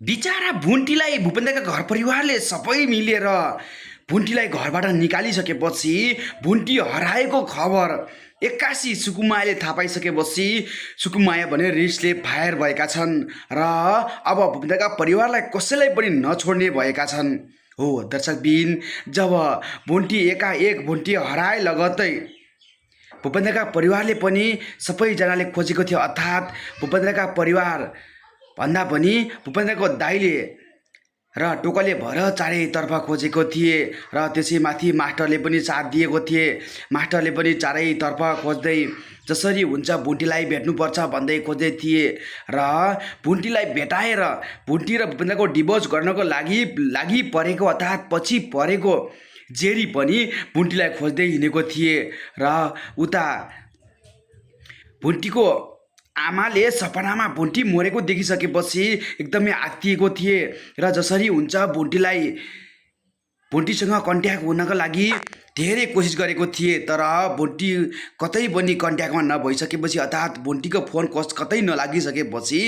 बिचारा भुन्टीलाई भूपेन्द्रका घर परिवारले सबै मिलेर भुन्टीलाई घरबाट निकालिसकेपछि भुन्टी हराएको खबर एक्कासी सुकुमायाले थाहा पाइसकेपछि सुकुमाया भने रिसले फायर भएका छन् र अब भूपेन्द्रका परिवारलाई कसैलाई पनि नछोड्ने भएका छन्। हो दर्शकबिन, जब भुन्टी एकाएक भुन्टी हराए लगत्तै भूपेन्द्रका परिवारले पनि सबैजनाले खोजेको थियो, अर्थात् भूपेन्द्रका परिवार भन्दा पनि भूपेन्द्रको दाइले र टोकले भएर चारैतर्फ खोजेको थिए र त्यसैमाथि मास्टरले पनि साथ दिएको थिए। मास्टरले पनि चारैतर्फ खोज्दै जसरी हुन्छ भुन्टीलाई भेट्नुपर्छ भन्दै खोज्दै थिए र भुन्टीलाई भेटाएर भुन्टी र भूपेन्द्रको डिभोर्स गर्नको लागि परेको अर्थात् पछि परेको जेरी पनि भुन्टीलाई खोज्दै हिँडेको थिए र उता भुन्टीको आमाले सपनामा भुन्टी मरेको देखिसकेपछि एकदमै आत्तिएको थिए र जसरी हुन्छ भुन्टीसँग कन्ट्याक्ट हुनको लागि धेरै कोसिस गरेको थिए, तर भुन्टी कतै पनि कन्ट्याक्टमा नभइसकेपछि अर्थात् भुन्टीको फोन कतै नलागिसकेपछि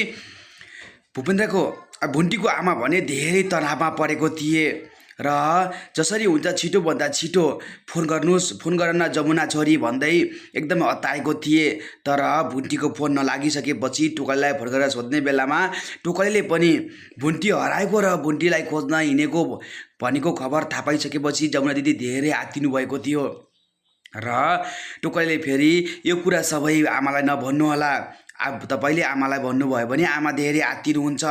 भुन्टीको आमा भने धेरै तनावमा परेको थिए र जसरी हुन्छ छिटोभन्दा छिटो फोन गर न जमुना छोरी भन्दै एकदमै अत्ताएको थिए। तर भुन्टीको फोन नलागिसकेपछि टोकलीलाई फोन गरेर सोध्ने बेलामा टोकलीले पनि भुन्टी हराएको र भुन्टीलाई खोज्न हिँडेको भनेको खबर थाहा पाइसकेपछि जमुना दिदी धेरै आत्तिनु भएको थियो र टोकलीले फेरि यो कुरा सबै आमालाई नभन्नु होला, तपाईँले आमालाई भन्नुभयो भने आमा धेरै आत्तिनुहुन्छ,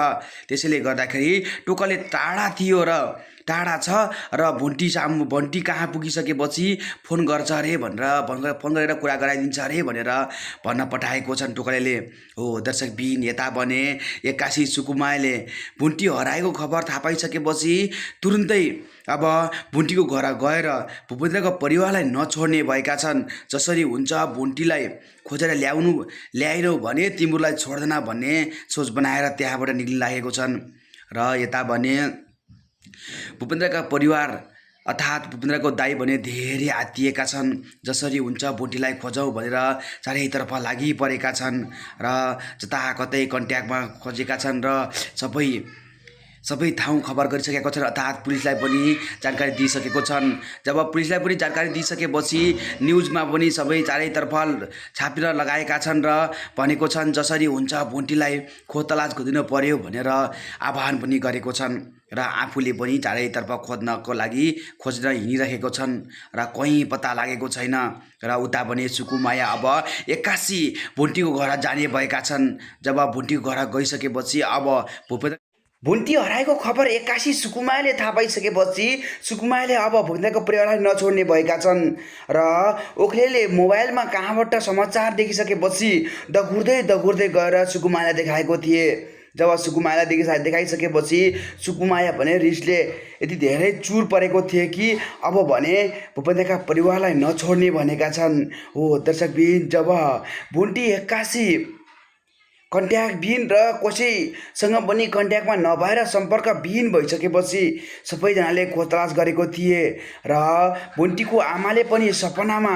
त्यसैले गर्दाखेरि टोकले टाढा छ र भुन्टी कहाँ पुगिसकेपछि फोन गर्छ अरे भनेर फोन गरेर कुरा गराइदिन्छ अरे भनेर भन्न पठाएको छन् टोकले। हो दर्शकबिन, यता भने एक्कासी सुकुमायाले भुन्टी हराएको खबर थाहा पाइसकेपछि तुरुन्तै अब भुन्टीको घर गएर भूपेन्द्रको परिवारलाई नछोड्ने भएका छन्। जसरी हुन्छ भुन्टीलाई खोजेर ल्याइनौ भने तिमीलाई छोड्दैन भन्ने सोच बनाएर त्यहाँबाट निक्लिन लागेको छन्। र यता भने भूपेन्द्रका परिवार अर्थात् भूपेन्द्रको दाइ भने धेरै आत्तिएका छन्। जसरी हुन्छ भुन्टीलाई खोजौँ भनेर चारैतर्फ लागि परेका छन् र जताकतै कन्ट्याक्टमा खोजेका छन् र सबै ठाउँ खबर गरिसकेको छन्, अर्थात् पुलिसलाई पनि जानकारी दिइसकेको छन्। जब पुलिसलाई पनि जानकारी दिइसकेपछि न्युजमा पनि सबै चारैतर्फ छापेर लगाएका छन् र भनेको छन् जसरी हुन्छ भुन्टीलाई खोजतलास गरिदिनु पर्यो भनेर आह्वान पनि गरेको छन् र आफूले पनि चारैतर्फ खोज्नको लागि खोज्न हिँडिरहेको छन् र कहीँ पत्ता लागेको छैन। र उता भने सुकुमाया अब एक्कासी भुन्टीको घर जाने भएका छन्। जब भुन्टीको घर गइसकेपछि अब भुन्टी हराएको खबर एक्कासी सुकुमायाले थाहा पाइसकेपछि सुकुमायाले अब भूपेन्द्रको परिवारलाई नछोड्ने भएका छन् र ओखलेले मोबाइलमा कहाँबाट समाचार देखिसकेपछि दगुर्दै गएर सुकुमायालाई देखाएको थिए। जब सुकुमायालाई देखाइसकेपछि सुकुमाया भने रिसले यति धेरै चुर परेको थिए कि अब भने भूपेन्द्रका परिवारलाई नछोड्ने भनेका छन्। हो दर्शकबिन, जब भुन्टी एक्कासी कन्ट्याक्टविहीन र कसैसँग पनि कन्ट्याक्टमा नभएर सम्पर्कविहीन भइसकेपछि सबैजनाले खोजतलास गरेको थिए र भुन्टीको आमाले पनि सपनामा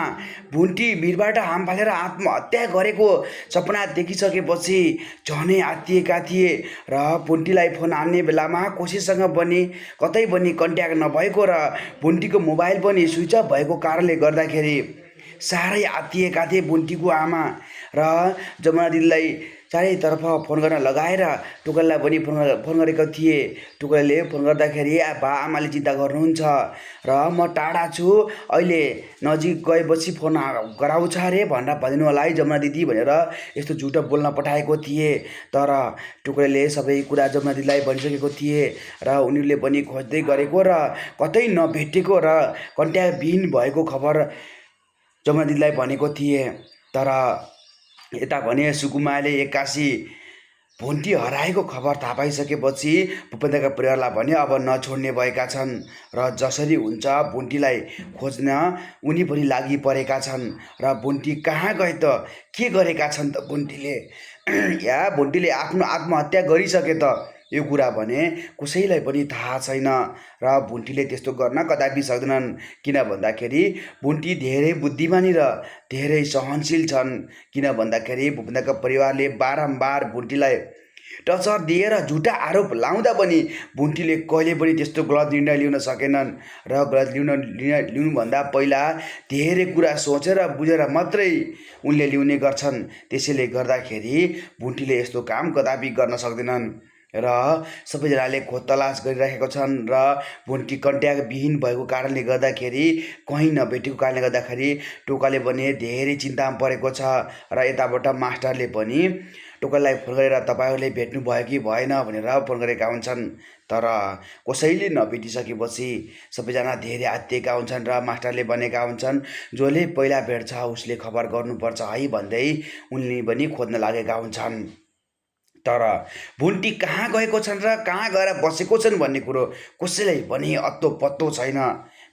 भुन्टी भिरबाट हाम फालेर आत्महत्या गरेको सपना देखिसकेपछि झनै आत्तिएका थिए र भुन्टीलाई फोन हान्ने बेलामा कसैसँग पनि कतै पनि कन्ट्याक्ट नभएको र भुन्टीको मोबाइल पनि स्विच अफ भएको कारणले गर्दाखेरि साह्रै आत्तिएका थिए भुन्टीको आमा र जमुना दिदीलाई चारैतर्फ फोन गर्न लगाएर टोकलीलाई पनि फोन गरेको थिए। टोकलीले फोन गर्दाखेरि बा आमाले चिन्ता गर्नुहुन्छ र म टाढा छु, अहिले नजिक गएपछि फोन गराउँछ अरे भनेर भनिदिनु होला है जमुना दिदी भनेर यस्तो झुटो बोल्न पठाएको थिए। तर टोकलीले सबै कुरा जमुना दिदीलाई भनिसकेको थिए र उनीहरूले पनि खोज्दै गरेको र कतै नभेटेको र कन्ट्याक्टविहीन भएको खबर जमुना दिदीलाई भनेको थिए। तर यता भने सुकुमायाले एक्कासी भुन्टी हराएको खबर थाहा पाइसकेपछि भूपेन्द्रका परिवारलाई भने अब नछोड्ने भएका छन् र जसरी हुन्छ भुन्टीलाई खोज्न उनी पनि लागि परेका छन्। र भुन्टी कहाँ गए त, के गरेका छन् त भुन्टीले या भुन्टीले आफ्नो आत्महत्या गरिसके त, यो कुरा भने कसैलाई पनि थाहा छैन र भुन्टीले त्यस्तो गर्न कदापि सक्दैनन्। किन भन्दाखेरि भुन्टी धेरै बुद्धिमानी र धेरै सहनशील छन्। किन भन्दाखेरि भूपेन्द्रका परिवारले बारम्बार भुन्टीलाई टचर दिएर झुटा आरोप लाउँदा पनि भुन्टीले कहिले पनि त्यस्तो गलत निर्णय लिन सकेनन् र गलत लिनुभन्दा पहिला धेरै कुरा सोचेर बुझेर मात्रै उनले लिउने गर्छन्। त्यसैले गर्दाखेरि भुन्टीले यस्तो काम कदापि गर्न सक्दैनन् र सबैजनाले खोजतलास गरिरहेको छन् र भुन्टी कन्ट्याक्टविहीन भएको कारणले गर्दाखेरि कहीँ नभेटेको कारणले गर्दाखेरि टोकाले भने धेरै चिन्तामा परेको छ र यताबाट मास्टरले पनि टोकालाई फोन गरेर तपाईँहरूले भेट्नु भयो कि भएन भनेर फोन गरेका हुन्छन्। तर कसैले नभेटिसकेपछि सबैजना धेरै आत्तिएका हुन्छन् र मास्टरले भनेका हुन्छन् जसले पहिला भेट्छ उसले खबर गर्नुपर्छ है भन्दै उनले पनि खोज्न लागेका हुन्छन्। तर भुन्टी कहाँ गएको छन् र कहाँ गएर बसेको छन् भन्ने कुरो कसैलाई पनि अत्तो पत्तो छैन।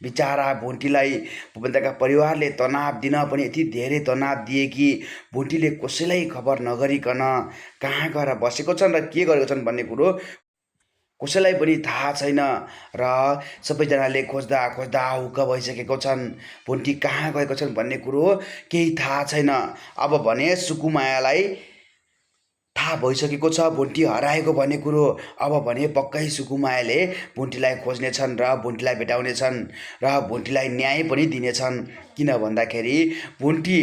बिचारा भुन्टीलाई भूपेन्द्रका परिवारले तनाव दिन पनि यति धेरै तनाव दिए कि भुन्टीले कसैलाई खबर नगरिकन कहाँ गएर बसेको छन् र के गरेको छन् भन्ने कुरो कसैलाई पनि थाहा छैन र सबैजनाले खोज्दा खोज्दा हुक्क भइसकेको छन्। भुन्टी कहाँ गएको छन् भन्ने कुरो केही थाहा छैन। अब भने सुकुमायालाई थाहा भइसकेको छ भुन्टी हराएको भन्ने कुरो। अब भने पक्कै सुकुमायाले भुन्टीलाई खोज्नेछन् र भुन्टीलाई भेटाउनेछन् र भुन्टीलाई न्याय पनि दिनेछन्। किन भन्दाखेरि भुन्टी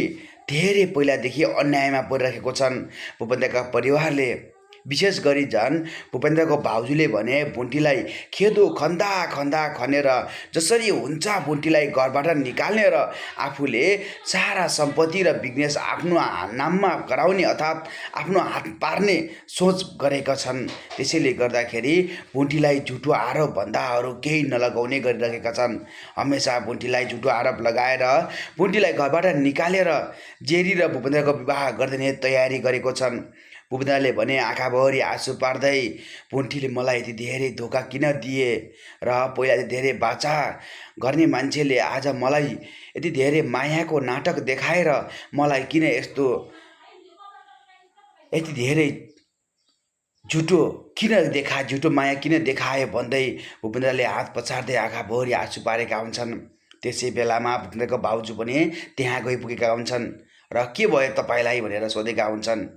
धेरै पहिलादेखि अन्यायमा परिरहेको छन्। भूपेन्द्रका परिवारले विशेष गरी झन् भूपेन्द्रको भाउजूले भने भुन्टीलाई खेदो खन्दा खन्दा खनेर जसरी हुन्छ भुन्टीलाई घरबाट निकाल्ने र आफूले सारा सम्पत्ति र बिजनेस आफ्नो नाममा गराउने अर्थात् आफ्नो हात पार्ने सोच गरेका छन्। त्यसैले गर्दाखेरि भुन्टीलाई झुटो आरोप भन्दा अरू केही नलगाउने गरिरहेका छन्। हमेसा भुन्टीलाई झुटो आरोप लगाएर भुन्टीलाई घरबाट निकालेर जेरी र भूपेन्द्रको विवाह गरिदिने तयारी गरेको छन्। भूपेन्द्रले भने आँखाभरि आँसु पार्दै भुन्टीले मलाई यति धेरै धोका किन दिए र पहिला धेरै बाचा गर्ने मान्छेले आज मलाई यति धेरै मायाको नाटक देखाएर मलाई किन यस्तो यति धेरै झुटो माया किन देखाए भन्दै भूपेन्द्रले हात पछार्दै आँखाभरि आँसु पारेका हुन्छन्। त्यसै बेलामा भूपेन्द्रको भाउजू पनि त्यहाँ गइपुगेका हुन्छन् र के भयो तपाईँलाई भनेर सोधेका हुन्छन्।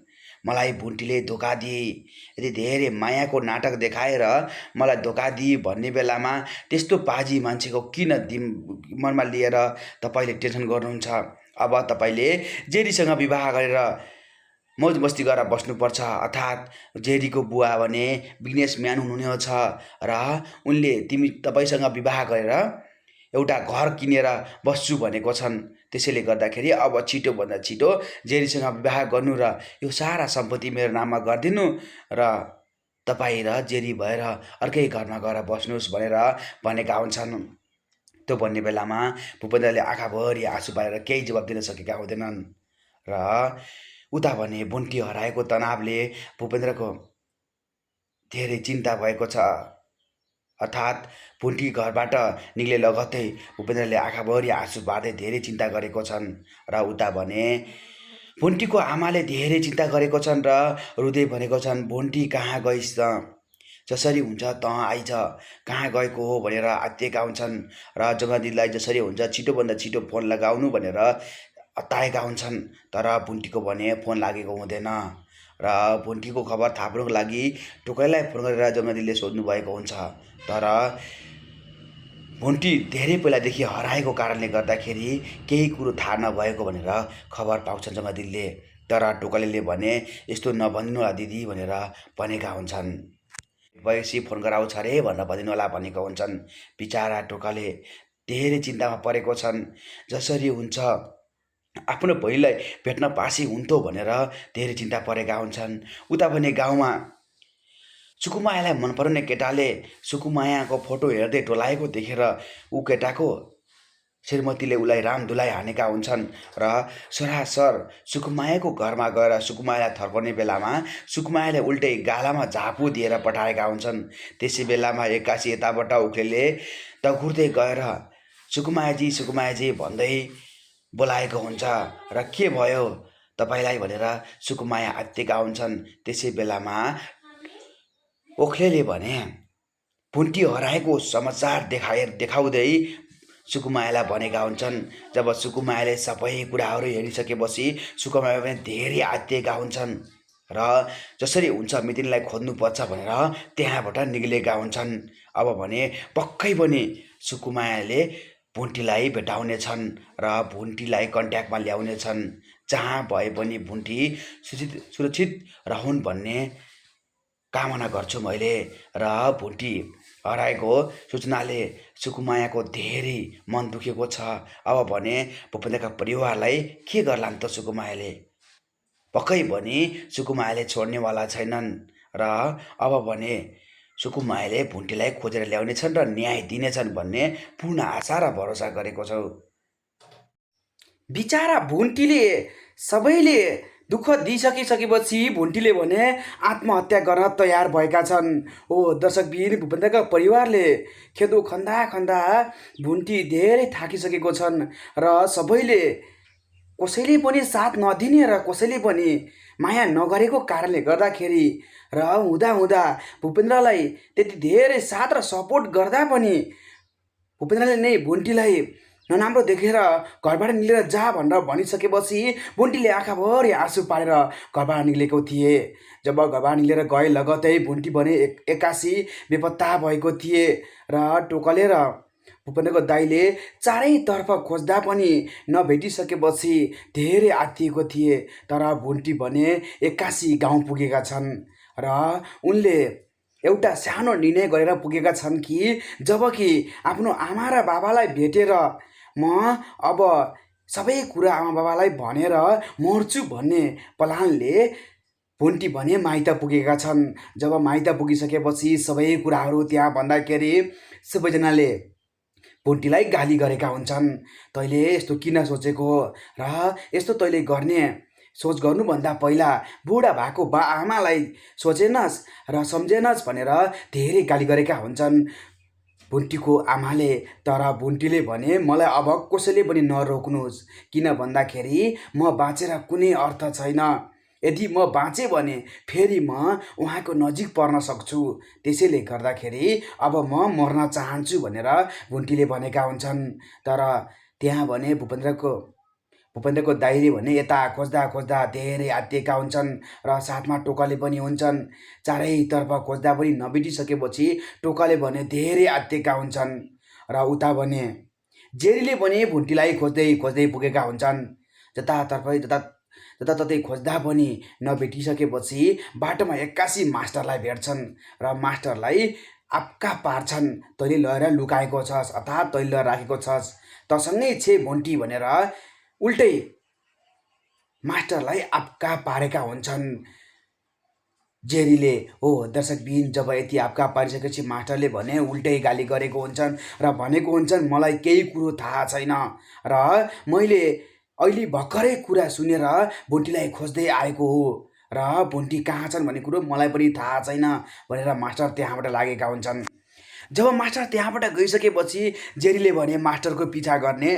मलाई भुन्टीले धोका दिए, यदि धेरै मायाको नाटक देखाएर मलाई धोका दिए भन्ने बेलामा त्यस्तो पाजी मान्छेको किन मनमा लिएर तपाईँले टेन्सन गर्नुहुन्छ। अब तपाईँले जेरीसँग विवाह गरेर मौज मस्ती गरेर बस्नुपर्छ। अर्थात् जेरीको बुवा भने बिजनेसम्यान हुनुहुन्छ र उनले तपाईँसँग विवाह गरेर एउटा घर किनेर बस्छु भनेको छन्। त्यसैले गर्दाखेरि अब छिटोभन्दा छिटो जेरीसँग विवाह गर्नु र यो सारा सम्पत्ति मेरो नाममा गरिदिनु र तपाईँ र जेरी भएर अर्कै घरमा गएर बस्नुहोस् भनेर भनेका हुन्छन्। त्यो भन्ने बेलामा भूपेन्द्रले आँखाभरि आँसु पारेर केही जवाब दिन सकेका हुँदैनन् र उता भने भुन्टी हराएको तनावले भूपेन्द्रको धेरै चिन्ता भएको छ। अर्थात् भुन्टी घरबाट निक्ले लगत्तै भूपेन्द्रले आँखाभरि आँसु पार्दै धेरै चिन्ता गरेको छन् र उता भने भुन्टीको आमाले धेरै चिन्ता गरेको छन् र रुँदै भनेको छन् भुन्टी कहाँ गइस् त, जसरी हुन्छ तँ आइज, कहाँ गएको हो भनेर आत्तिएका हुन्छन् र जङ्गदिदीलाई जसरी हुन्छ छिटोभन्दा छिटो फोन लगाउनु भनेर अत्ताएका हुन्छन्। तर भुन्टीको भने फोन लागेको हुँदैन र भुन्टीको खबर थाप्नुको लागि टोकाइलाई फोन गरेर जङ्गदिदीले सोध्नु भएको हुन्छ। तर भुन्टी धेरै पहिलादेखि हराएको कारणले गर्दाखेरि केही कुरो थाहा नभएको भनेर खबर पाउँछन् जङ्गदिदीले। तर टोकालीले भने यस्तो नभनिनु होला दिदी भनेर भनेका हुन्छन्। भएपछि फोन गराउँछ रे भनेर भनिदिनु होला भनेको हुन्छन्। बिचारा टोकाले धेरै चिन्तामा परेको छन्। जसरी हुन्छ आफ्नो बहिनीलाई भेट्न पासी हुन्थ्यो भनेर धेरै चिन्ता परेका हुन्छन्। उता भने गाउँमा सुकुमायालाई मन पराउने केटाले सुकुमायाको फोटो हेर्दै टोलाएको देखेर ऊ केटाको श्रीमतीले उसलाई रामधुलाई हानेका हुन्छन् र सरासर सुकुमायाको घरमा गएर सुकुमायालाई थर्काउने बेलामा सुकुमायाले उल्टै गालामा झापु दिएर पठाएका हुन्छन्। त्यसै बेलामा एक्कासी यताबाट उखेले दगुर्दै गएर सुकुमायाजी भन्दै बोलाएको हुन्छ र के भयो तपाईँलाई भनेर सुकुमाया आत्तिएका हुन्छन्। त्यसै बेलामा ओख्लेले भने भुन्टी हराएको समाचार देखाउँदै सुकुमायालाई भनेका हुन्छन्। जब सुकुमायाले सबै कुराहरू हेरिसकेपछि सुकुमाया पनि धेरै आत्तिएका हुन्छन्। र जसरी हुन्छ मितिनीलाई खोज्नुपर्छ भनेर त्यहाँबाट निक्लेका हुन्छन्। अब भने पक्कै पनि सुकुमायाले भुन्टीलाई भेटाउनेछन् र भुन्टीलाई कन्ट्याक्टमा ल्याउनेछन्। जहाँ भए पनि भुन्टी सुरक्षित रहन् भन्ने कामना गर्छु मैले। र भुन्टी हराएको सूचनाले सुकुमायाको धेरै मन दुखेको छ। अब भने भूपेन्द्रका परिवारलाई के गर्लान् त सुकुमायाले? पक्कै पनि सुकुमायाले छोड्नेवाला छैनन् र अब भने सुकुमायाले भुन्टीलाई खोजेर ल्याउनेछन् र न्याय दिनेछन् भन्ने पूर्ण आशा र भरोसा गरेको छु। बिचारा भुन्टीले सबैले दुःख दिइसकिसकेपछि भुन्टीले भने आत्महत्या गर्न तयार भएका छन्। ओ दर्शकबिन, भूपेन्द्रका परिवारले खेदो खन्दा खन्दा भुन्टी धेरै थाकिसकेको छन् र सबैले कसैले पनि साथ नदिने र कसैले पनि माया नगरेको कारणले गर्दाखेरि र हुँदा भूपेन्द्रलाई त्यति धेरै साथ र सपोर्ट गर्दा पनि भूपेन्द्रले नै भुन्टीलाई नराम्रो देखेर घरबाट निक्लेर जा भनेर भनिसकेपछि भुन्टीले आँखाभरि आँसु पारेर घरबाट निक्लेको थिए। जब घरबाट निक्लेर गए लगतै भुन्टी भने एक्कासी बेपत्ता भएको थिए र टोकलेर भूपेन्द्रको दाइले चारैतर्फ खोज्दा पनि नभेटिसकेपछि धेरै आत्तिएको थिए। तर भुन्टी भने एक्कासी गाउँ पुगेका छन् र उनले एउटा सानो निर्णय गरेर पुगेका छन् कि जबकि आफ्नो आमा र बाबालाई भेटेर म अब सबै कुरा आमा बाबालाई भनेर मर्छु भन्ने प्लानले भुन्टी भने माइत पुगेका छन्। जब माइत पुगिसकेपछि सबै कुराहरू त्यहाँ भन्दाखेरि सबैजनाले भुन्टीलाई गाली गरेका हुन्छन्। तैँले यस्तो किन सोचेको र यस्तो तैँले गर्ने सोच गर्नुभन्दा पहिला बुढा भएको बा आमालाई सोचेनस् र सम्झेनस् भनेर धेरै गाली गरेका हुन्छन् भुन्टीको आमाले। तर भुन्टीले भने मलाई अब कसैले पनि नरोक्नुहोस्, किन भन्दाखेरि म बाँचेर कुनै अर्थ छैन। यदि म बाँचेँ भने फेरि म उहाँको नजिक पर्न सक्छु। त्यसैले गर्दाखेरि अब म मर्न चाहन्छु भनेर भुन्टीले भनेका हुन्छन्। तर त्यहाँ भने भूपेन्द्रको दाइले भने यता खोज्दा खोज्दा धेरै आत्तिएका हुन्छन् र साथमा टोकाले पनि हुन्छन्। चारैतर्फ खोज्दा पनि नभेटिसकेपछि टोकाले भने धेरै आत्तिएका हुन्छन् र उता भने जेरीले पनि भुन्टीलाई खोज्दै खोज्दै पुगेका हुन्छन्। जताततै खोज्दा पनि नभेटिसकेपछि बाटोमा एक्कासी मास्टरलाई भेट्छन् र मास्टरलाई आपका पार्छन्। तैँले लगेर लुकाएको छस् अर्थात् तैँले लगेर राखेको छस्, तसँगै छे भुन्टी भनेर उल्टै मास्टरलाई आपका पारेका हुन्छन् जेरीले। हो दर्शकबिन, जब यति आपका पारिसकेपछि मास्टरले भने उल्टै गाली गरेको हुन्छन् र भनेको हुन्छन् मलाई केही कुरो थाहा छैन र मैले अहिले भर्खरै कुरा सुनेर भुन्टीलाई खोज्दै आएको हो र भुन्टी कहाँ छन् भन्ने कुरो मलाई पनि थाहा छैन भनेर मास्टर त्यहाँबाट लागेका हुन्छन्। जब मास्टर त्यहाँबाट गइसकेपछि जेरीले भने मास्टरको पिछा गर्ने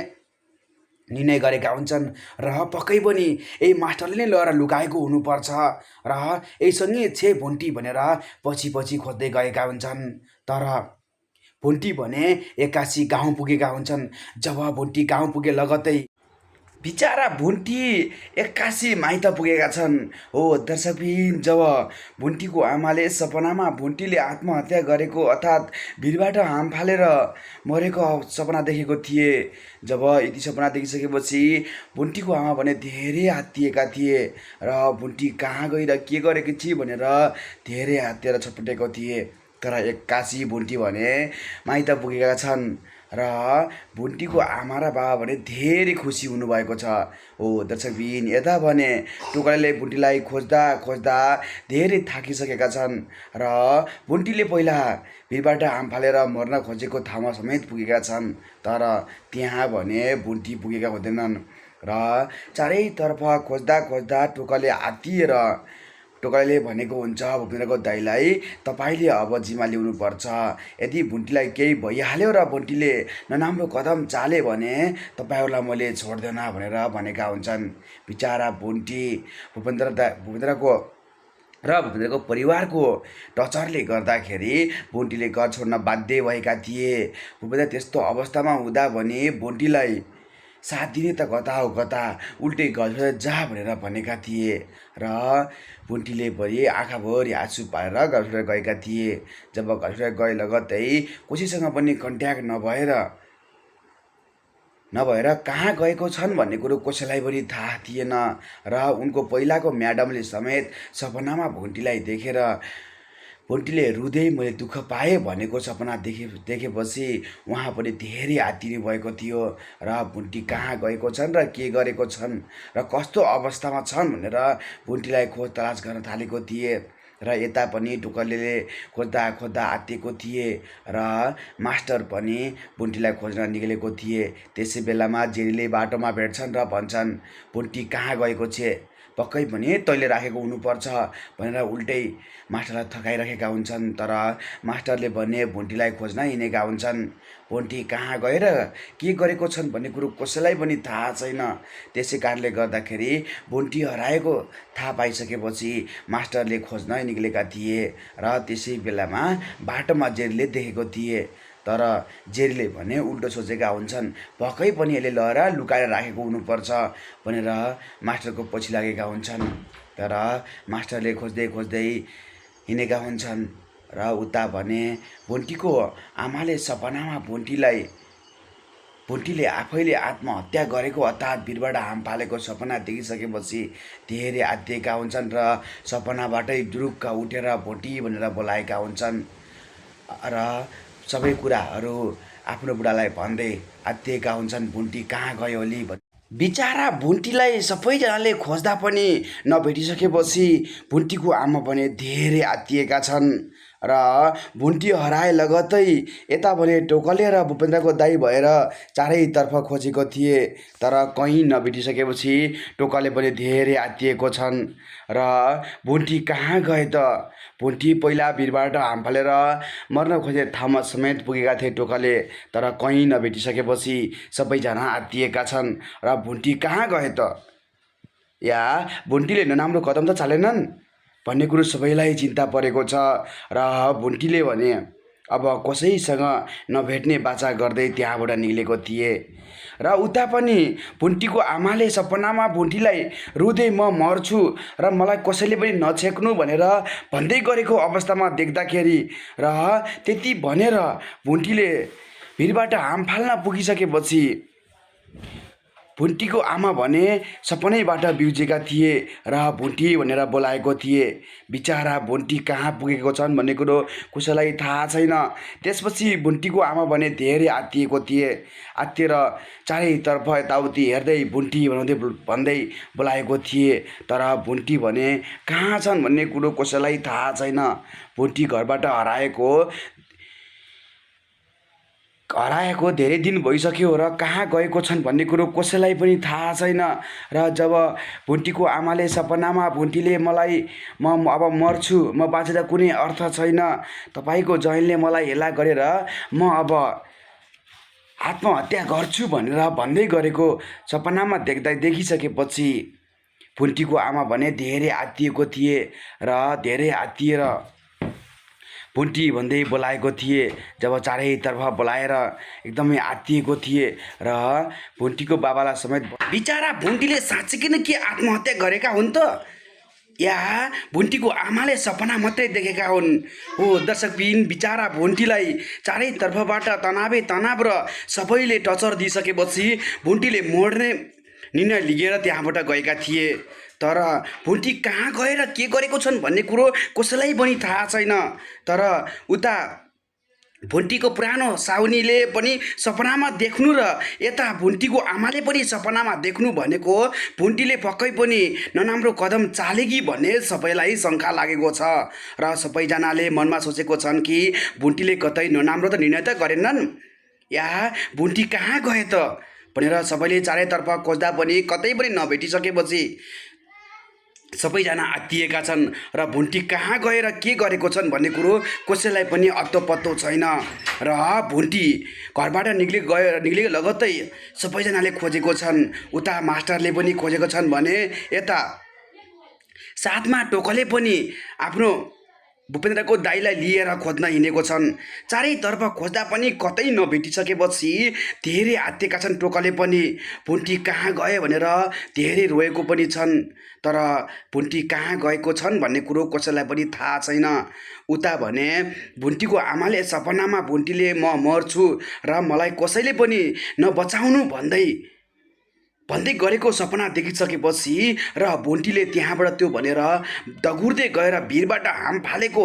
निर्णय गरेका हुन्छन् र पक्कै पनि यही मास्टरले नै लगेर लुकाएको हुनुपर्छ र यहीसँगै छे भुन्टी भनेर पछि पछि खोज्दै गएका हुन्छन्। तर भुन्टी भने एक्कासी गाउँ पुगेका हुन्छन्। जब भुन्टी गाउँ पुगे लगतै बिचारा भुन्टी एक्कासी माइत पुगेका छन्। हो दर्शकबिन, जब भुन्टीको आमाले सपनामा भुन्टीले आत्महत्या गरेको अर्थात् भिरबाट हाम फालेर मरेको सपना देखेको थिए। जब यति सपना देखिसकेपछि भुन्टीको आमा भने धेरै आत्तिएका थिए र भुन्टी कहाँ गएर के गरेकी छि भनेर धेरै आत्तिएर छटपटेको थिए। तर एक्कासी भुन्टी भने माइत पुगेका छन् र भुन्टीको आमा र बाबा भने धेरै खुसी हुनुभएको छ। हो दर्शकबिन, यता भने टोकाले भुन्टीलाई खोज्दा खोज्दा धेरै थाकिसकेका छन् र भुन्टीले पहिला भिरबाट हाम फालेर मर्न खोजेको ठाउँमा समेत पुगेका छन्। तर त्यहाँ भने भुन्टी पुगेका हुँदैनन् र चारैतर्फ खोज्दा खोज्दा टोकाले भनेको हुन्छ भूपेन्द्रको दाइलाई तपाईँले अब जिम्मा लिनुपर्छ। यदि भुन्टीलाई केही भइहाल्यो र भुन्टीले नराम्रो कदम चाले भने तपाईँहरूलाई मैले छोड्दैन भनेर भनेका हुन्छन्। बिचारा भुन्टी भूपेन्द्रको परिवारको टर्चरले गर्दाखेरि भुन्टीले घर छोड्न बाध्य भएका थिए। भूपेन्द्र त्यस्तो अवस्थामा हुँदा भने भुन्टीलाई साथ दिने त कता हो कता, उल्टै घर जा भनेर भनेका थिए र भुन्टीले पनि आँखाभरि आँसु पारेर घरबाट गएका थिए। जब घरबाट गए लगत्तै कसैसँग पनि कन्ट्याक्ट नभएर कहाँ गएको छन् भन्ने कुरो कसैलाई पनि थाहा थिएन र उनको पहिलाको म्याडमले समेत सपनामा भुन्टीलाई देखेर भुन्टीले रुँदै मैले दुःख पाएँ भनेको सपना देखेपछि उहाँ पनि धेरै आत्तिनु भएको थियो र भुन्टी कहाँ गएको छन् र के गरेको छन् र कस्तो अवस्थामा छन् भनेर भुन्टीलाई खोज तलास गर्न थालेको थिए र यता पनि टोकलेले खोज्दा खोज्दा आत्तिएको थिए र मास्टर पनि भुन्टीलाई खोज्न निक्लेको थिए। त्यसै बेलामा जेरीले बाटोमा भेट्छन् र भन्छन् भुन्टी कहाँ गएको छे, पक्कै पनि तैँले राखेको हुनुपर्छ भनेर उल्टै मास्टरलाई थकाइराखेका हुन्छन्। तर मास्टरले भने भुन्टीलाई खोज्न हिँडेका हुन्छन्। भुन्टी कहाँ गएर के गरेको छन् भन्ने कुरो कसैलाई पनि थाहा छैन। त्यसै कारणले गर्दाखेरि भुन्टी हराएको थाहा पाइसकेपछि मास्टरले खोज्न निक्लेका थिए र त्यसै बेलामा बाटोमा जेरीले देखेको थिए। तर जेरीले भने उल्टो सोचेका हुन्छन्, पक्कै पनि यसले लगेर लुकाएर राखेको हुनुपर्छ भनेर मास्टरको पछि लागेका हुन्छन्। तर मास्टरले खोज्दै खोज्दै हिँडेका हुन्छन् र उता भने भुन्टीको आमाले सपनामा भुन्टीले आफैले आत्महत्या गरेको अर्थात् भिरबाट हाम फालेको सपना देखिसकेपछि धेरै आत्तिएका हुन्छन् र सपनाबाटै जुरुक्क उठेर भुन्टी भनेर बोलाएका हुन्छन् र सबै कुराहरू आफ्नो बुढालाई भन्दै आत्तिएका हुन्छन् भुन्टी कहाँ गयो होली। बिचारा भुन्टीलाई सबैजनाले खोज्दा पनि नभेटिसकेपछि भुन्टीको आमा पनि धेरै आत्तिएका छन् र भुन्टी हराए लगत्तै यता भने टोकले र भूपेन्द्रको दाइ भएर चारैतर्फ खोजेको थिए। तर कहीँ नभेटिसकेपछि टोकले पनि धेरै आत्तिएको छन् र भुन्टी कहाँ गए त? भुन्टी पहिला भिरबाट हाम फालेर मर्न खोजे ठाउँमा समेत पुगेका थिए टोकले, तर कहीँ नभेटिसकेपछि सबैजना आत्तिएका छन् र भुन्टी कहाँ गए त? या भुन्टीले नराम्रो कदम त चालेनन् भन्ने कुरो सबैलाई चिन्ता परेको छ र भुन्टीले भने अब कसैसँग नभेट्ने बाचा गर्दै त्यहाँबाट निक्लेको थिए। र उता पनि भुन्टीको आमाले सपनामा भुन्टीलाई रुँदै म मर्छु र मलाई कसैले पनि नछेक्नु भनेर भन्दै गरेको अवस्थामा देख्दाखेरि र त्यति भनेर भुन्टीले भिरबाट हाम फाल्न पुगिसकेपछि भुन्टीको आमा भने सपनैबाट बिउजेका थिए र भुन्टी भनेर बोलाएको थिए। बिचारा भुन्टी कहाँ पुगेको छन् भन्ने कुरो कसैलाई थाहा छैन। त्यसपछि भुन्टीको आमा भने धेरै आत्तिएको थिए। आत्तिएर चारैतर्फ यताउति हेर्दै भुन्टी भन्दै बोलाएको थिए। तर भुन्टी भने कहाँ छन् भन्ने कुरो कसैलाई थाहा छैन। भुन्टी घरबाट हराएको धेरै दिन भइसक्यो र कहाँ गएको छन् भन्ने कुरो कसैलाई पनि थाहा छैन। र जब भुन्टीको आमाले सपनामा भुन्टीले म अब मर्छु, म बाँचेर कुनै अर्थ छैन, तपाईँको जैनले मलाई हेला गरेर म अब आत्महत्या गर्छु भनेर भन्दै गरेको सपनामा देखिसकेपछि भुन्टीको आमा भने धेरै आत्तिएको थिए र धेरै आत्तिएर भुन्टी भन्दै बोलाएको थिए। जब चारैतर्फ बोलाएर एकदमै आत्तिएको थिए र भुन्टीको बाबालाई समेत बिचारा भुन्टीले साँच्चै के आत्महत्या गरेका हुन् त या भुन्टीको आमाले सपना मात्रै देखेका हुन्? हो दर्शकबिन, बिचारा भुन्टीलाई चारैतर्फबाट तनाव र सबैले टर्चर दिइसकेपछि भुन्टीले मर्ने निर्णय लिएर त्यहाँबाट गएका थिए। तर भुन्टी कहाँ गएर के गरेको छन् भन्ने कुरो कसैलाई पनि थाहा छैन। तर उता भुन्टीको पुरानो साउनीले पनि सपनामा देख्नु र यता भुन्टीको आमाले पनि सपनामा देख्नु भनेको भुन्टीले पक्कै पनि नराम्रो कदम चालेगी भन्ने सबैलाई शङ्का लागेको छ र सबैजनाले मनमा सोचेको छन् कि भुन्टीले कतै नराम्रो त निर्णय त गरेनन् या भुन्टी कहाँ गए त भनेर सबैले चारैतर्फ खोज्दा पनि कतै पनि नभेटिसकेपछि सबैजना आत्तिएका छन् र भुन्टी कहाँ गएर के गरेको छन् भन्ने कुरो कसैलाई पनि अत्तो पत्तो छैन। र भुन्टी घरबाट निक्लेको लगत्तै सबैजनाले खोजेको छन्। उता मास्टरले पनि खोजेको छन् भने यता साथमा टोकले पनि आफ्नो भूपेन्द्रको दाइलाई लिएर खोज्न हिँडेको छन्। चारैतर्फ खोज्दा पनि कतै नभेटिसकेपछि धेरै आत्तिएका छन् टोकले पनि। भुन्टी कहाँ गए भनेर धेरै रोएको पनि छन्, तर भुन्टी कहाँ गएको छन् भन्ने कुरो कसैलाई पनि थाहा छैन। उता भने भुन्टीको आमाले सपनामा भुन्टीले म मर्छु र मलाई कसैले पनि नबचाउनु भन्दै गरेको सपना देखिसकेपछि र भुन्टीले त्यहाँबाट त्यो भनेर दगुर्दै गएर भिरबाट हाम फालेको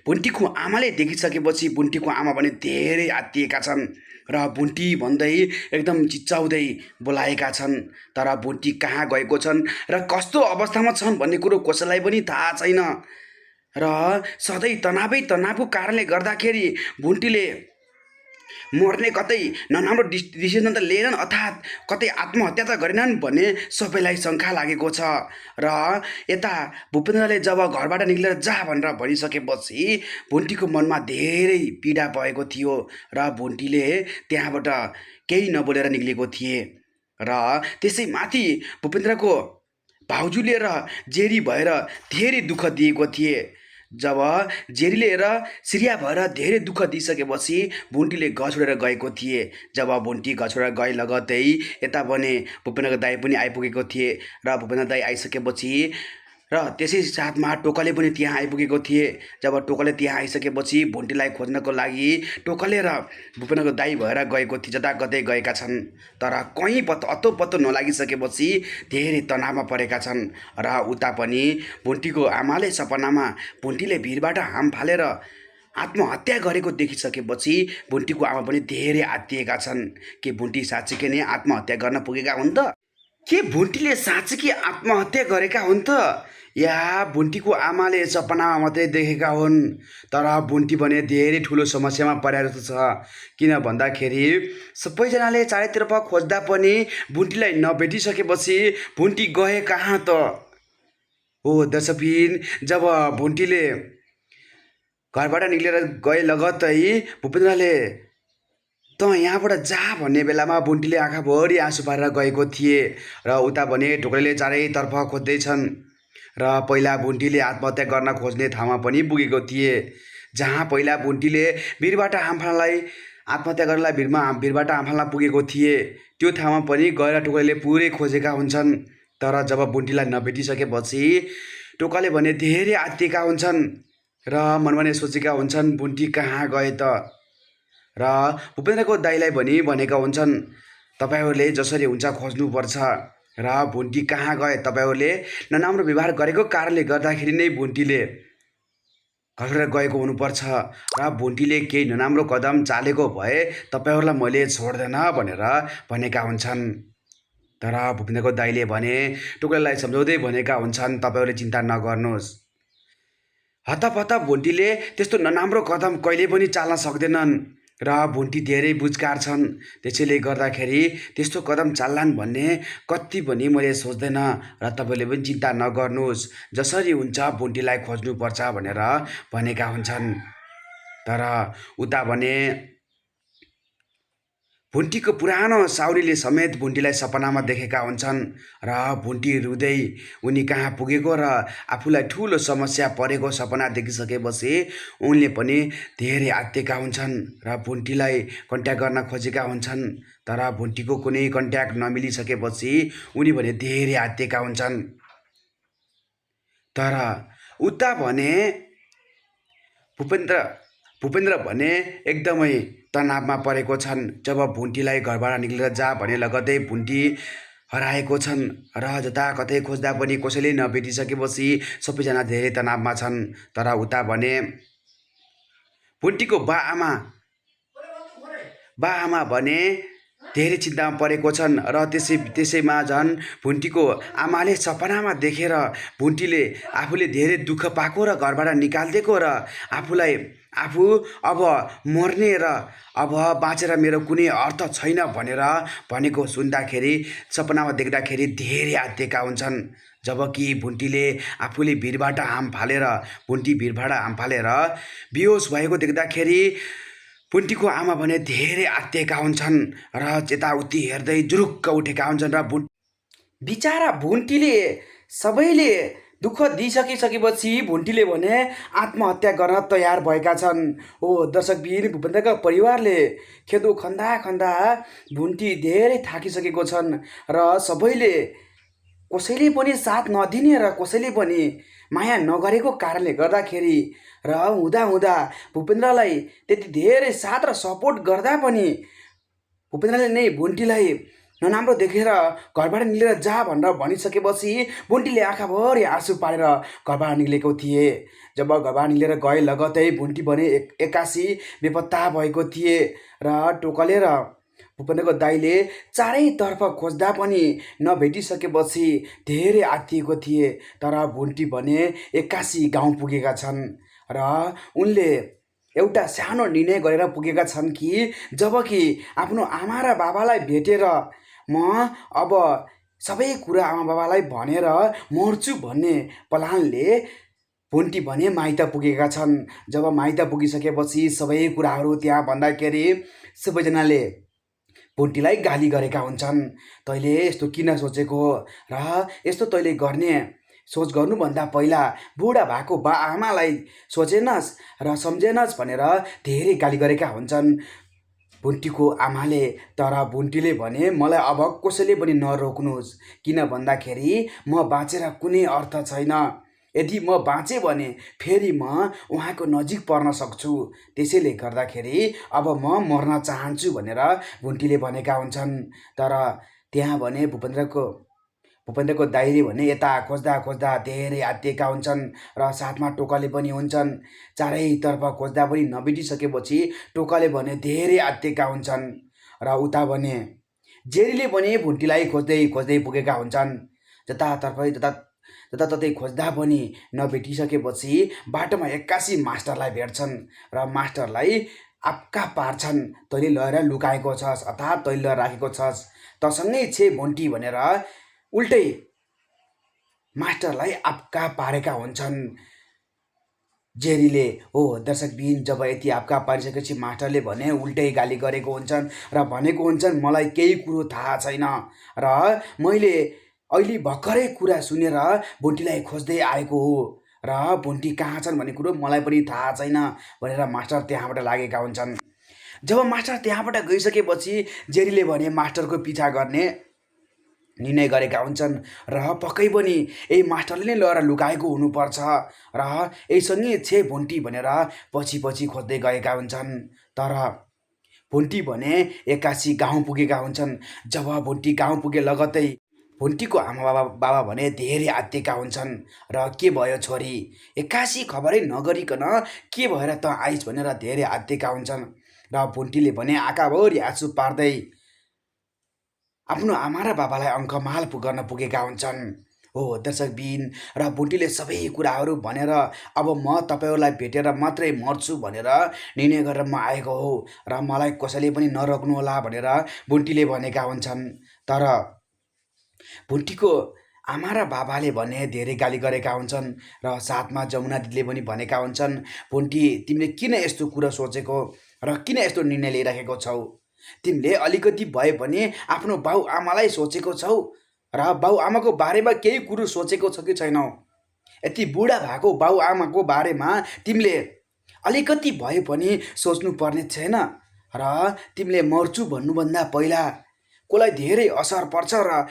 भुन्टीको आमाले देखिसकेपछि भुन्टीको आमा भने धेरै आत्तिएका छन् र भुन्टी भन्दै एकदम चिच्चाउँदै बोलाएका छन्। तर भुन्टी कहाँ गएको छन् र कस्तो अवस्थामा छन् भन्ने कुरो कसैलाई पनि थाहा छैन। र सधैँ तनावको कारणले गर्दाखेरि भुन्टीले मर्ने कतै नराम्रो डिसिजन त लिएनन्, अर्थात् कतै आत्महत्या त गरेनन् भन्ने सबैलाई शङ्का लागेको छ। र यता भूपेन्द्रले जब घरबाट निक्लेर जा भनेर भनिसकेपछि भुन्टीको मनमा धेरै पीडा भएको थियो र भुन्टीले त्यहाँबाट केही नबोलेर निक्लेको थिए। र त्यसै माथि भूपेन्द्रको भाउजूले र जेरी भएर धेरै दुःख दिएको थिए। जब जेरीले र सिरिया भएर धेरै दुःख दिइसकेपछि भुन्टीले घर छोडेर गएको थिए। जब भुन्टी घर छोडेर गए लगत्तै यता भने भूपेन्द्रको दाइ पनि आइपुगेको थिए र भूपेन्द्र दाइ आइसकेपछि र त्यसै साथमा टोकले पनि त्यहाँ आइपुगेको थिए। जब टोकले त्यहाँ आइसकेपछि भुन्टीलाई खोज्नको लागि टोकले र भूपेन्द्रको दाइ भएर गएको थिए, जताकतै गएका छन्। तर कहीँ पत्तो नलागिसकेपछि धेरै तनावमा परेका छन्। र उता पनि भुन्टीको आमाले सपनामा भुन्टीले भिरबाट हाम फालेर आत्महत्या गरेको देखिसकेपछि भुन्टीको आमा पनि धेरै आत्तिएका छन्। के भुन्टी साँच्चीकै नै आत्महत्या गर्न पुगेका हुन् त? के भुन्टीले साँच्चीकै आत्महत्या गरेका हुन् त? या भुन्टीको आमाले सपनामा मात्रै देखेका हुन्? तर भुन्टी भने धेरै ठुलो समस्यामा परेर जस्तो छ। किन भन्दाखेरि सबैजनाले चारैतर्फ खोज्दा पनि भुन्टीलाई नभेटिसकेपछि भुन्टी गए कहाँ त? हो दर्शकबिन, जब भुन्टीले घरबाट निक्लेर गए लगत्तै भूपेन्द्रले त यहाँबाट जा भन्ने बेलामा भुन्टीले आँखाभरि आँसु पारेर गएको थिए। र उता भने टोकले चारैतर्फ खोज्दैछन् र पहिला भुन्टीले आत्महत्या गर्न खोज्ने ठाउँमा पनि पुगेको थिए, जहाँ पहिला भुन्टीले भिरबाट हामफाल्नलाई आत्महत्या गर्नलाई भिरबाट हामफाल्न पुगेको थिए। त्यो ठाउँमा पनि गएर टोकले पुरै खोजेका हुन्छन्। तर जब भुन्टीलाई नभेटिसकेपछि टोकले भने धेरै आत्तिएका हुन्छन् र मनमने सोचेका हुन्छन् भुन्टी कहाँ गए त? र भूपेन्द्रको दाइलाई भनेका हुन्छन् तपाईँहरूले जसरी हुन्छ खोज्नुपर्छ र भुन्टी कहाँ गए? तपाईँहरूले नराम्रो व्यवहार गरेको कारणले गर्दाखेरि नै भुन्टीले घरेर गएको हुनुपर्छ र भुन्टीले केही नराम्रो कदम चालेको भए तपाईँहरूलाई मैले छोड्दैन भनेर भनेका हुन्छन्। तर भूपेन्द्रको दाइले भने टोकलाई सम्झाउँदै भनेका हुन्छन् तपाईँहरूले चिन्ता नगर्नुहोस्। हतपत भुन्टीले त्यस्तो नराम्रो कदम कहिले पनि चाल्न सक्दैनन् र भुन्टी धेरै बुझकार छन्। त्यसैले गर्दाखेरि त्यस्तो कदम चाल्लान् भन्ने कति पनि मैले सोच्दैन र तपाईँले पनि चिन्ता नगर्नुहोस्, जसरी हुन्छ भुन्टीलाई खोज्नुपर्छ भनेर भनेका हुन्छन्। तर उता भने भुन्टीको पुरानो साउरीले समेत भुन्टीलाई सपनामा देखेका हुन्छन् र भुन्टी रुँदै उनी कहाँ पुगेको र आफूलाई ठुलो समस्या परेको सपना देखिसकेपछि उनले पनि धेरै आत्तिएका हुन्छन् र भुन्टीलाई कन्ट्याक्ट गर्न खोजेका हुन्छन्। तर भुन्टीको कुनै कन्ट्याक्ट नमिलिसकेपछि उनी भने धेरै आत्तिएका हुन्छन्। तर उता भने भूपेन्द्र भने एकदमै तनावमा परेको छन्। जब भुन्टीलाई घरबाट निक्लेर जा भने लगत्तै भुन्टी हराएको छन् र जताकतै खोज्दा पनि कसैले नभेटिसकेपछि सबैजना धेरै तनावमा छन्। तर उता भने भुन्टीको बा आमा भने धेरै चिन्तामा परेको छन् र त्यसैमा झन् भुन्टीको आमाले सपनामा देखेर भुन्टीले आफूले धेरै दुःख पाएको र घरबाट निकालिदिएको र आफू अब मर्ने र अब बाँचेर मेरो कुनै अर्थ छैन भनेर भनेको सुन्दाखेरि सपनामा देख्दाखेरि धेरै आत्तिएका हुन्छन्। जबकि भुन्टीले आफूले भिरबाट हाम फालेर बेहोस भएको देख्दाखेरि भुन्टीको आमा भने धेरै आत्तिएका हुन्छन् र यताउति हेर्दै जुरुक्क उठेका हुन्छन्। र बिचारा भुन्टीले सबैले दुःख दिइसकिसकेपछि भुन्टीले भने आत्महत्या गर्न तयार भएका छन्। हो दर्शकबिन, भूपेन्द्रका परिवारले खेदो खन्दा खन्दा भुन्टी धेरै थाकिसकेको छन् र सबैले कसैले पनि साथ नदिने र कसैले पनि माया नगरेको कारणले गर्दाखेरि र हुँदा भूपेन्द्रलाई त्यति धेरै साथ र सपोर्ट गर्दा पनि भूपेन्द्रले नै भुन्टीलाई नराम्रो देखेर घरबाट निस्केर जा भनेर भनिसकेपछि भुन्टीले आँखाभरि आँसु पारेर घरबाट निक्लेको थिए। जब घरबाट निस्केर गए लगतै भुन्टी भने एक्कासी बेपत्ता भएको थिए र टोकले र भूपेन्द्रको दाइले चारैतर्फ खोज्दा पनि नभेटिसकेपछि धेरै आत्तिएको थिए। तर भुन्टी भने एक्कासी गाउँ पुगेका छन् र उनले एउटा सानो निर्णय गरेर पुगेका छन् कि जबकि आफ्नो आमा र बाबालाई भेटेर म अब सबै कुरा आमा बाबालाई भनेर मर्छु भन्ने प्लानले भुन्टी भने माइत पुगेका छन्। जब माइत पुगिसकेपछि सबै कुराहरू त्यहाँ भन्दाखेरि सबैजनाले भुन्टीलाई गाली गरेका हुन्छन्। तैँले यस्तो किन सोचेको र यस्तो तैँले गर्ने सोच गर्नुभन्दा पहिला बुढा भएको बा आमालाई सोचेनस् र सम्झेनस् भनेर धेरै गाली गरेका हुन्छन् भुन्टीको आमाले। तर भुन्टीले भने मलाई अब कसैले पनि नरोक्नुहोस्, किन भन्दाखेरि म बाँचेर कुनै अर्थ छैन। यदि म बाँचेँ भने फेरि म उहाँको नजिक पर्न सक्छु, त्यसैले गर्दाखेरि अब म मर्न चाहन्छु भनेर भुन्टीले भनेका हुन्छन्। तर त्यहाँ भने भूपेन्द्रको दाइले भने यता खोज्दा खोज्दा धेरै आत्तिएका हुन्छन् र साथमा टोकाले पनि हुन्छन्। चारैतर्फ खोज्दा पनि नभेटिसकेपछि टोकाले भने धेरै आत्तिएका हुन्छन् र उता भने जेरीले पनि भुन्टीलाई खोज्दै खोज्दै पुगेका हुन्छन्। जताततै खोज्दा पनि नभेटिसकेपछि बाटोमा एक्कासी मास्टरलाई भेट्छन् र मास्टरलाई आपका पार्छन्। तैँले लगेर लुकाएको छस्, अर्थात् तैँले लगेर राखेको छस्, तसँगै छे भुन्टी भनेर उल्टै मास्टरलाई आपका पारेका हुन्छन् जेरीले। हो दर्शकबिन, जब यति आपका पारिसकेपछि मास्टरले भने उल्टै गाली गरेको हुन्छन् र भनेको हुन्छन् मलाई केही कुरो थाहा छैन र मैले अहिले भर्खरै कुरा सुनेर भुन्टीलाई खोज्दै आएको हो र भुन्टी कहाँ छन् भन्ने कुरो मलाई पनि थाहा छैन भनेर मास्टर त्यहाँबाट लागेका हुन्छन्। जब मास्टर त्यहाँबाट गइसकेपछि जेरीले भने मास्टरको पिछा गर्ने निर्णय गरेका हुन्छन् र पक्कै पनि यही मास्टरले नै लगेर लुकाएको हुनुपर्छ र यहीसँगै छे भुन्टी भनेर पछि खोज्दै गएका हुन्छन्। तर भुन्टी भने एक्कासी गाउँ पुगेका हुन्छन्। जब भुन्टी गाउँ पुगे लगतै भुन्टीको आमा बाबा भने धेरै आत्तिएका हुन्छन् र के भयो छोरी, एक्कासी खबरै नगरिकन के भएर त आइस भनेर धेरै आत्तिएका हुन्छन्। र भुन्टीले भने आँखाभरि आँसु पार्दै आफ्नो आमा र बाबालाई अङ्कमाल गर्न पुगेका हुन्छन्। हो दर्शकबिन, र भुन्टीले सबै कुराहरू भनेर अब म तपाईँहरूलाई भेटेर मात्रै मर्छु भनेर निर्णय गरेर म आएको हो र मलाई कसैले पनि नरोक्नुहोला भनेर भुन्टीले भनेका हुन्छन्। तर भुन्टीको आमा र बाबाले भने धेरै गाली गरेका हुन्छन् र साथमा जमुना दिदीले पनि भनेका हुन्छन् भुन्टी, तिमीले किन यस्तो कुरा सोचेको र किन यस्तो निर्णय लिइराखेको छौ? तिमीले अलिकति भए पनि आफ्नो बाउ आमालाई सोचेको छौ र बाउ आमाको बारेमा केही कुरो सोचेको छ कि छैनौ? यति बुढा भएको बाउ आमाको बारेमा तिमीले अलिकति भए पनि सोच्नुपर्ने छैन र तिमीले मर्छु भन्नुभन्दा पहिला कसलाई धेरै असर पर्छ र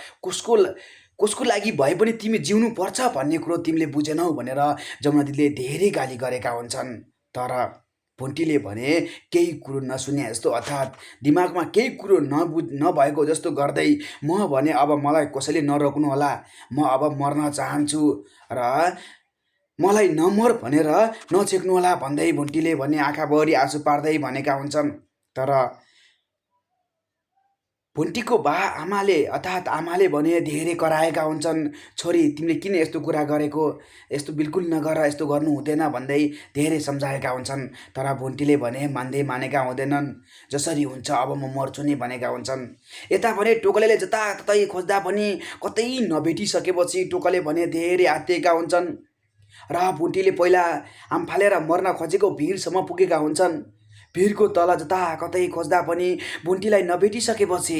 कसको लागि भए पनि तिमी जिउनु पर्छ भन्ने कुरो तिमीले बुझेनौ भनेर जमुना दिदीले धेरै गाली गरेका हुन्छन्। तर भुन्टीले भने केही कुरो नसुने जस्तो, अर्थात् दिमागमा केही कुरो नभएको जस्तो गर्दै म भने अब मलाई कसैले नरोक्नु होला, म अब मर्न चाहन्छु र मलाई नमर भनेर नछेक्नु होला भन्दै भुन्टीले भने आँखाभरि आँसु पार्दै भनेका हुन्छन्। तर भुन्टीको बा आमाले अर्थात् आमाले भने धेरै कराएका हुन्छन्, छोरी तिमीले किन यस्तो कुरा गरेको, यस्तो बिल्कुल नगर, यस्तो गर्नु हुँदैन भन्दै धेरै सम्झाएका हुन्छन्। तर भुन्टीले भने मानेका हुँदैनन्। जसरी हुन्छ अब म मर्छु नै भनेका हुन्छन्। यता भने टोकलेले जताततै खोज्दा पनि कतै नभेटिसकेपछि टोकले भने धेरै आत्तिएका हुन्छन् र भुन्टीले पहिला आम्फालेर मर्न खोजेको भिरसम्म पुगेका हुन्छन्। भिरको तल जता कतै खोज्दा पनि भुन्टीलाई नभेटिसकेपछि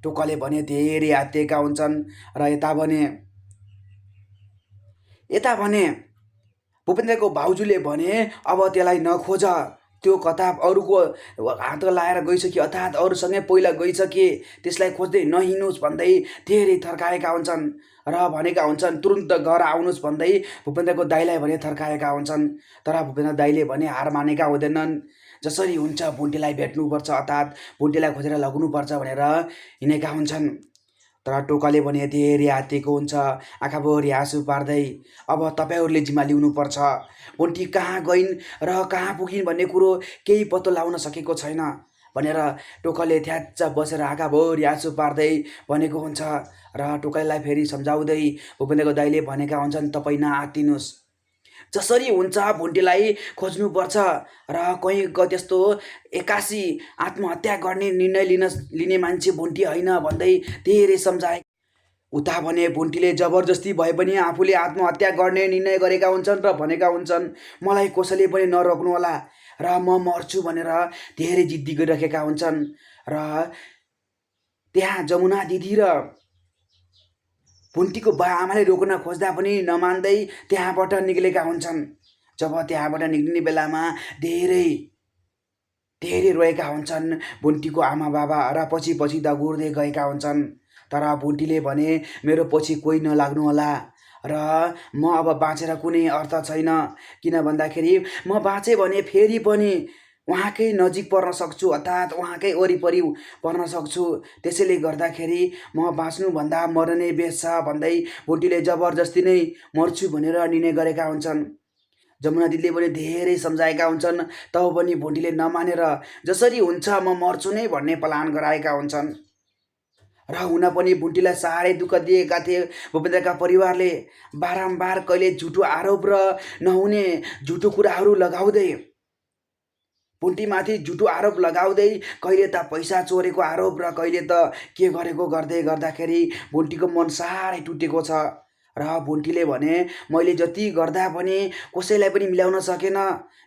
टोकले भने धेरै आत्तिएका हुन्छन् र यता भने यता भने भूपेन्द्रको भाउजूले भने अब त्यसलाई नखोज, त्यो कता अरूको हात लाएर गइसके अर्थात् अरूसँगै पहिला गइसके, त्यसलाई खोज्दै नहिँड्नुहोस् भन्दै धेरै थर्काएका हुन्छन् र भनेका हुन्छन् तुरुन्त घर आउनुहोस् भन्दै भूपेन्द्रको दाइलाई भने थर्काएका हुन्छन्। तर भूपेन्द्र दाइले भने हार मानेका हुँदैनन्। जसरी हुन्छ भुन्टीलाई भेट्नुपर्छ अर्थात् भुन्टीलाई खोजेर लग्नुपर्छ भनेर हिँडेका हुन्छन्। तर टोकाले भने धेरै आत्तिएको हुन्छ, आँखाभरि आँसु पार्दै अब तपाईँहरूले जिम्मा लिनुपर्छ। भुन्टी कहाँ गइन् र कहाँ पुगिन् भन्ने कुरो केही पत्तो लगाउन सकेको छैन भनेर टोकाले थ्याच्च बसेर आँखाभरि आँसु पार्दै भनेको हुन्छ। र टोकालेलाई फेरि सम्झाउँदै भूपेन्द्रको दाइले भनेका हुन्छन् तपाईँ नआत्तिनुहोस्, जसरी हुन्छ भुन्टीलाई खोज्नुपर्छ र कहीँ त्यस्तो एक्कासी आत्महत्या गर्ने निर्णय लिने मान्छे भुन्टी होइन भन्दै धेरै सम्झाए। उता भने भुन्टीले जबरजस्ती भए पनि आफूले आत्महत्या गर्ने निर्णय गरेका हुन्छन् र भनेका हुन्छन् मलाई कसैले पनि नरोक्नुहोला र म मर्छु भनेर धेरै जिद्दी गरिरहेका हुन्छन्। र त्यहाँ जमुना दिदी र भुन्टीको बा आमाले रोक्न खोज्दा पनि नमान्दै त्यहाँबाट निक्लेका हुन्छन्। जब त्यहाँबाट निक्लिने बेलामा धेरै धेरै रोएका हुन्छन् भुन्टीको आमा बाबा र पछि पछि दगुर्दै गएका हुन्छन्। तर भुन्टीले भने मेरो पछि कोही नलाग्नु होला र म अब बाँचेर कुनै अर्थ छैन, किन भन्दाखेरि म बाँचेँ भने फेरि पनि उहाँकै नजिक पर्न सक्छु अर्थात् उहाँकै वरिपरि पर्न सक्छु, त्यसैले गर्दाखेरि म बाँच्नुभन्दा मर्न नै बेस छ भन्दै भुन्टीले जबरजस्ती नै मर्छु भनेर निर्णय गरेका हुन्छन्। जमुना दिदीले पनि धेरै सम्झाएका हुन्छन्, तब पनि भुन्टीले नमानेर जसरी हुन्छ म मर्छु नै भन्ने प्लान गराएका हुन्छन्। र हुन पनि भुन्टीलाई साह्रै दुःख दिएका थिए भूपेन्द्रका परिवारले। बारम्बार कहिले झुटो आरोप र नहुने झुटो कुराहरू लगाउँदै भुन्टीमाथि झुटो आरोप लगाउँदै कहिले त पैसा चोरेको आरोप र कहिले त के गरेको गर्दै गर्दाखेरि भुन्टीको मन साह्रै टुटेको छ। र भुन्टीले भने मैले जति गर्दा पनि कसैलाई पनि मिलाउन सकेन,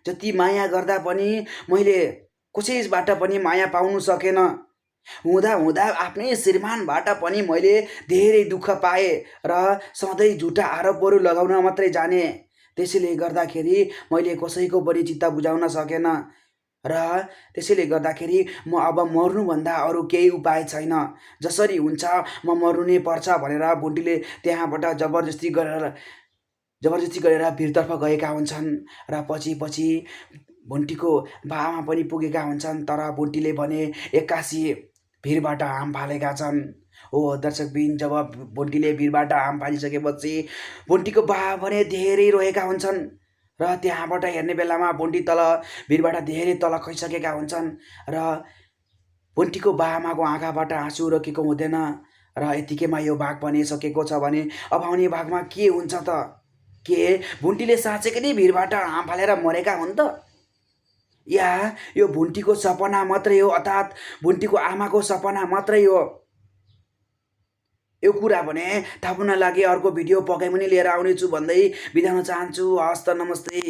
जति माया गर्दा पनि मैले कसैबाट पनि माया पाउनु सकेन, हुँदा हुँदा आफ्नै श्रीमानबाट पनि मैले धेरै दुःख पाएँ र सधैँ झुटा आरोपहरू लगाउन मात्रै जाने, त्यसैले गर्दाखेरि मैले कसैको पनि चित्त बुझाउन सकेन र त्यसैले गर्दाखेरि म अब मर्नुभन्दा अरू केही उपाय छैन, जसरी हुन्छ म मर्नु नै पर्छ भनेर भुन्टीले त्यहाँबाट जबरजस्ती गरेर भिरतर्फ गएका हुन्छन्। र पछि पछि भुन्टीको बाआमा पनि पुगेका हुन्छन्। तर भुन्टीले भने एक्कासी भिरबाट हाम फालेका छन्। हो दर्शकबिन, जब भुन्टीले भिरबाट हाम फालिसकेपछि भुन्टीको बा भने धेरै रोएका हुन्छन् र त्यहाँबाट हेर्ने बेलामा भुन्टी तल भिरबाट धेरै तल खइसकेका हुन्छन् र भुन्टीको बाआमाको आँखाबाट आँसु रोकेको हुँदैन। र यतिकैमा यो भाग पनि सकेको छ भने अब आउने भागमा के हुन्छ त? के भुन्टीले साँच्चैकै नै भिरबाट हाम फालेर मरेका हुन् त, या यो भुन्टीको सपना मात्रै हो अर्थात् भुन्टीको आमाको सपना मात्रै हो? यो कुरा भने थाहा पाउन लागि अर्को भिडियो पक्कै पनि लिएर आउनेछु भन्दै बिदा हुन चाहन्छु। हस्त नमस्ते।